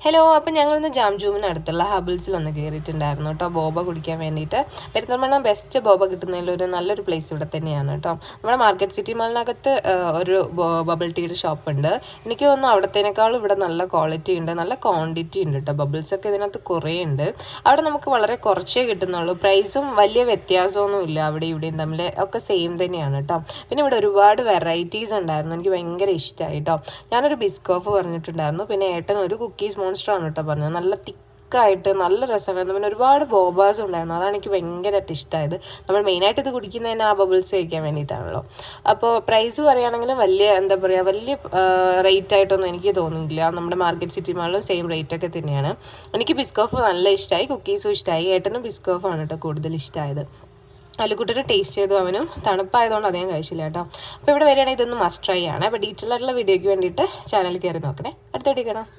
Hello, അപ്പം ഞങ്ങളിന്ന് ജാംജൂമിന് അടുത്തുള്ള ഹബിൾസിൽ ഒന്ന് കയറിയിട്ടുണ്ടായിരുന്നു കേട്ടോ, ബോബ കുടിക്കാൻ വേണ്ടിയിട്ട്. പെരിന്തൽമണ്ണ ബെസ്റ്റ് ബോബ കിട്ടുന്നതിലൊരു നല്ലൊരു പ്ലേസ് ഇവിടെ തന്നെയാണ് കേട്ടോ. നമ്മുടെ മാർക്കറ്റ് സിറ്റി മാളിനകത്ത് ഒരു ബബിൾ ടീയുടെ ഷോപ്പ് ഉണ്ട്. എനിക്ക് തോന്നുന്നു അവിടത്തേനേക്കാളും ഇവിടെ നല്ല ക്വാളിറ്റി ഉണ്ട്, നല്ല ക്വാണ്ടിറ്റി ഉണ്ട് കേട്ടോ. ബബിൾസൊക്കെ ഇതിനകത്ത് കുറേ ഉണ്ട്. അവിടെ നമുക്ക് വളരെ കുറച്ചേ കിട്ടുന്നുള്ളൂ. പ്രൈസും വലിയ വ്യത്യാസമൊന്നും ഇല്ല, അവിടെ ഇവിടെയും തമ്മിൽ ഒക്കെ സെയിം തന്നെയാണ് കേട്ടോ. പിന്നെ ഇവിടെ ഒരുപാട് വെറൈറ്റീസ് ഉണ്ടായിരുന്നു, എനിക്ക് ഭയങ്കര ഇഷ്ടമായി കേട്ടോ. ഞാനൊരു ബിസ്കോഫ് പറഞ്ഞിട്ടുണ്ടായിരുന്നു, പിന്നെ ഏട്ടൻ ഒരു കുക്കീസ് മോൺസ്റ്ററാണ് കേട്ടോ പറഞ്ഞത്. നല്ല തിക്കായിട്ട് നല്ല രസമായിരുന്നു. പിന്നെ ഒരുപാട് ബോബാസ് ഉണ്ടായിരുന്നു, അതാണ് എനിക്ക് ഭയങ്കരമായിട്ട് ഇഷ്ടമായത്. നമ്മൾ മെയിനായിട്ട് ഇത് കുടിക്കുന്നതിന് ആ ബബിൾസ് കഴിക്കാൻ വേണ്ടിയിട്ടാണല്ലോ. അപ്പോൾ പ്രൈസ് പറയുകയാണെങ്കിലും വലിയ എന്താ പറയുക, വലിയ റേറ്റ് ആയിട്ടൊന്നും എനിക്ക് തോന്നിയില്ല. നമ്മുടെ മാർക്കറ്റ് സിറ്റി മാളിലും സെയിം റേറ്റ് ഒക്കെ തന്നെയാണ്. എനിക്ക് ബിസ്കോഫ് നല്ല ഇഷ്ടമായി, കുക്കീസും ഇഷ്ടമായി. ഏട്ടനും ബിസ്കോഫാണ് കേട്ടോ കൂടുതൽ ഇഷ്ടമായത്. അല്ലുക്കുട്ടിന് ടേസ്റ്റ് ചെയ്തു, അവനും തണുപ്പായതുകൊണ്ട് അധികം കഴിച്ചില്ല കേട്ടോ. അപ്പോൾ ഇവിടെ വരികയാണെങ്കിൽ ഇതൊന്ന് മസ്റ്റ് ട്രൈ ആണ്. അപ്പോൾ ഡീറ്റെയിൽ ആയിട്ടുള്ള വീഡിയോയ്ക്ക് വേണ്ടിയിട്ട് ചാനൽ കയറി നോക്കണേ. അടുത്ത വീഡിയോ കാണാം.